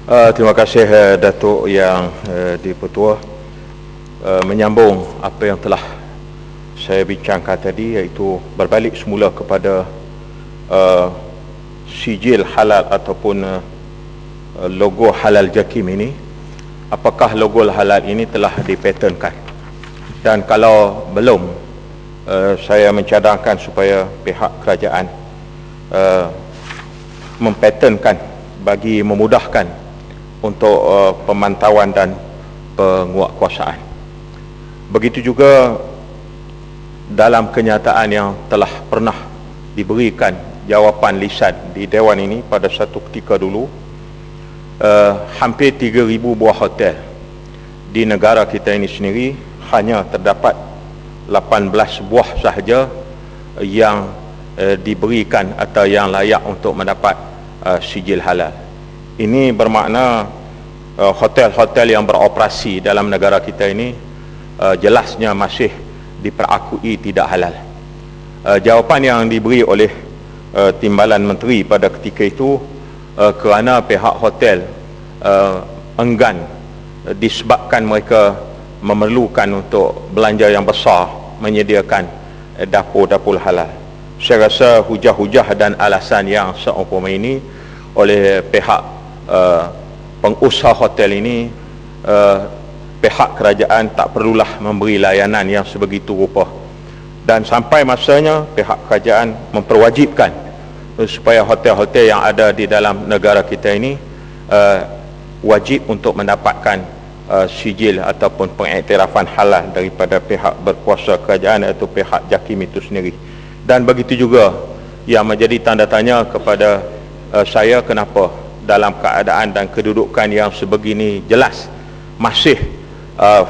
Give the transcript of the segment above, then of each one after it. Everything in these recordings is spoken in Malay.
Terima kasih Datuk yang di-Pertua. Menyambung apa yang telah saya bincangkan tadi, iaitu berbalik semula kepada sijil halal ataupun logo halal JAKIM ini. Apakah logo halal ini telah dipatenkan? Dan kalau belum, saya mencadangkan supaya pihak kerajaan mempatenkan bagi memudahkan untuk pemantauan dan penguatkuasaan. Begitu juga dalam kenyataan yang telah pernah diberikan jawapan lisan di Dewan ini pada satu ketika dulu, hampir 3,000 buah hotel di negara kita ini sendiri, hanya terdapat 18 buah sahaja yang diberikan atau yang layak untuk mendapat sijil halal. Ini bermakna hotel-hotel yang beroperasi dalam negara kita ini jelasnya masih diperakui tidak halal. Jawapan yang diberi oleh Timbalan Menteri pada ketika itu, kerana pihak hotel enggan disebabkan mereka memerlukan untuk belanja yang besar menyediakan dapur-dapur halal. Saya rasa hujah-hujah dan alasan yang seumpama ini oleh pihak pengusaha hotel ini, pihak kerajaan tak perlulah memberi layanan yang sebegitu rupa. Dan sampai masanya pihak kerajaan memperwajibkan supaya hotel-hotel yang ada di dalam negara kita ini wajib untuk mendapatkan sijil ataupun pengiktirafan halal daripada pihak berkuasa kerajaan atau pihak JAKIM itu sendiri. Dan begitu juga yang menjadi tanda tanya kepada saya, kenapa dalam keadaan dan kedudukan yang sebegini jelas masih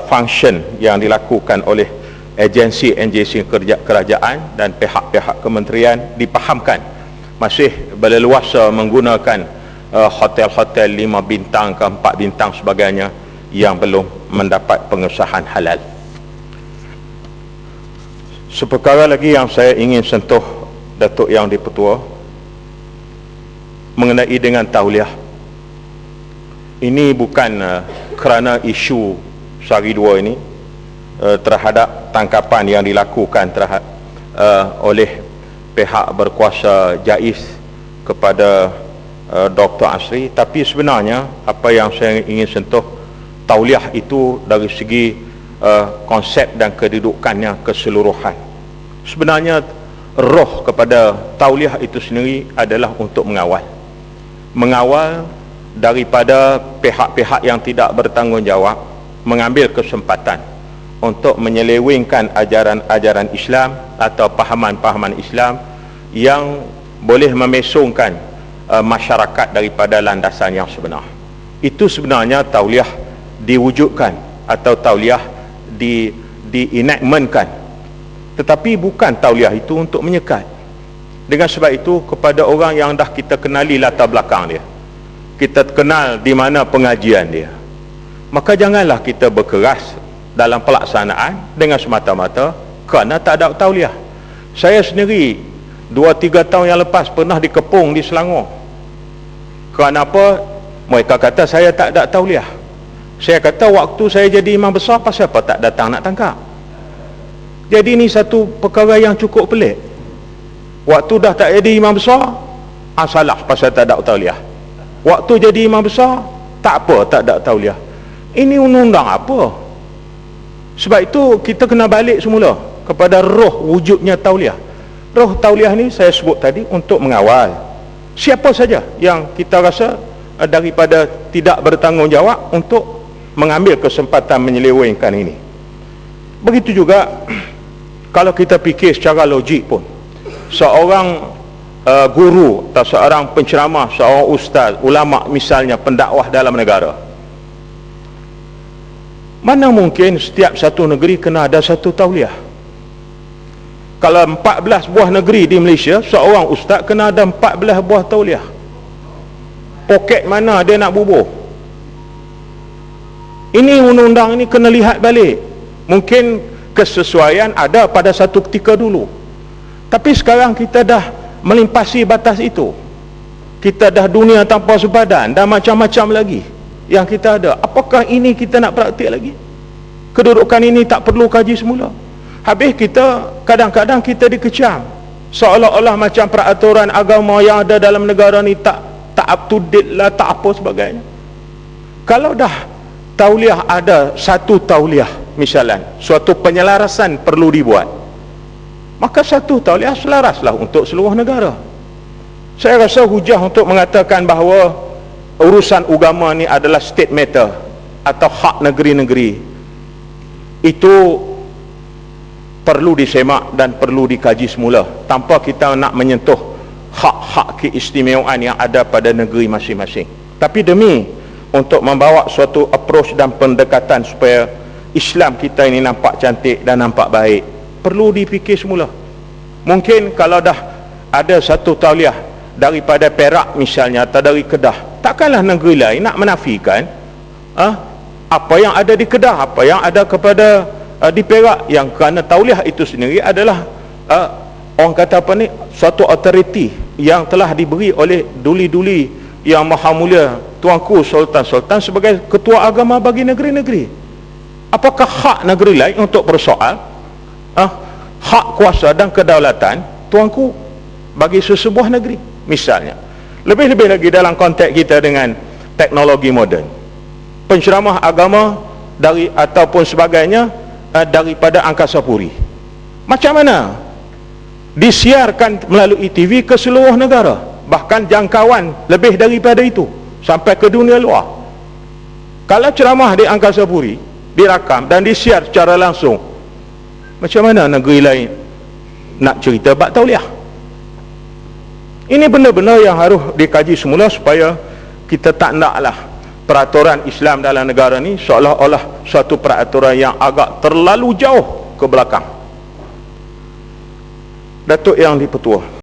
function yang dilakukan oleh agensi-agensi kerajaan dan pihak-pihak kementerian dipahamkan masih berleluasa menggunakan hotel-hotel 5 bintang ke 4 bintang sebagainya yang belum mendapat pengesahan halal. Seperkara lagi yang saya ingin sentuh, Datuk yang di-Pertua, mengenai dengan tauliah. Ini bukan kerana isu sehari dua ini terhadap tangkapan yang dilakukan oleh pihak berkuasa JAIS kepada Dr. Asri, tapi sebenarnya apa yang saya ingin sentuh, tauliah itu dari segi konsep dan kedudukannya keseluruhan. Sebenarnya roh kepada tauliah itu sendiri adalah untuk mengawal daripada pihak-pihak yang tidak bertanggungjawab mengambil kesempatan untuk menyelewengkan ajaran-ajaran Islam atau pahaman-pahaman Islam yang boleh memesongkan masyarakat daripada landasan yang sebenar. Itu sebenarnya tauliah diwujudkan atau tauliah di-enactmentkan, tetapi bukan tauliah itu untuk menyekat. Dengan sebab itu, kepada orang yang dah kita kenali latar belakang dia, kita kenal di mana pengajian dia, maka janganlah kita berkeras dalam pelaksanaan dengan semata-mata kerana tak ada tauliah. Saya sendiri 2-3 tahun yang lepas pernah dikepung di Selangor. Kerana apa? Mereka kata saya tak ada tauliah. Saya kata waktu saya jadi imam besar, pasal apa tak datang nak tangkap? Jadi ini satu perkara yang cukup pelik. Waktu dah tak jadi imam besar, salah pasal tak ada tauliah. Waktu jadi imam besar, tak apa, tak ada tauliah. Ini undang-undang apa? Sebab itu kita kena balik semula kepada roh wujudnya tauliah. Roh tauliah ni saya sebut tadi untuk mengawal siapa saja yang kita rasa daripada tidak bertanggungjawab untuk mengambil kesempatan menyelewengkan ini. Begitu juga kalau kita fikir secara logik pun, seorang guru atau seorang penceramah, seorang ustaz, ulama misalnya, pendakwah dalam negara, mana mungkin setiap satu negeri kena ada satu tauliah? Kalau 14 buah negeri di Malaysia, seorang ustaz kena ada 14 buah tauliah. Poket mana dia nak bubuh? Ini undang-undang ini kena lihat balik. Mungkin kesesuaian ada pada satu ketika dulu, tapi sekarang kita dah melimpasi batas itu. kita dah dunia tanpa sepadan dan macam-macam lagi yang kita ada. Apakah ini kita nak praktik lagi? Kedudukan ini tak perlu kaji semula. Habis kita kadang-kadang kita dikecam seolah-olah macam peraturan agama yang ada dalam negara ni tak up to date lah, tak apa sebagainya. Kalau dah tauliah, ada satu tauliah misalnya, suatu penyelarasan perlu dibuat, maka satu tauliah selaraslah untuk seluruh negara. Saya rasa hujah untuk mengatakan bahawa urusan agama ni adalah state matter atau hak negeri-negeri, itu perlu disemak dan perlu dikaji semula tanpa kita nak menyentuh hak-hak keistimewaan yang ada pada negeri masing-masing. Tapi demi untuk membawa suatu approach dan pendekatan supaya Islam kita ini nampak cantik dan nampak baik, perlu dipikir semula. Mungkin kalau dah ada satu tauliah daripada Perak misalnya atau dari Kedah, takkanlah negeri lain nak menafikan apa yang ada di Kedah, apa yang ada kepada di Perak, yang kerana tauliah itu sendiri adalah orang kata apa ni, suatu authority yang telah diberi oleh duli-duli yang maha mulia Tuanku Sultan-Sultan sebagai ketua agama bagi negeri-negeri. Apakah hak negeri lain untuk bersoal hak kuasa dan kedaulatan Tuanku bagi sesebuah negeri misalnya? Lebih-lebih lagi dalam konteks kita dengan teknologi moden, penceramah agama dari ataupun sebagainya daripada angkasa puri, macam mana disiarkan melalui TV ke seluruh negara, bahkan jangkauan lebih daripada itu sampai ke dunia luar. Kalau ceramah di angkasa puri dirakam dan disiar secara langsung, macam mana negeri lain nak cerita bab tauliah? Ini benda-benda yang harus dikaji semula supaya kita tak naklah peraturan Islam dalam negara ni seolah-olah suatu peraturan yang agak terlalu jauh ke belakang. Datuk Yang di-Pertua,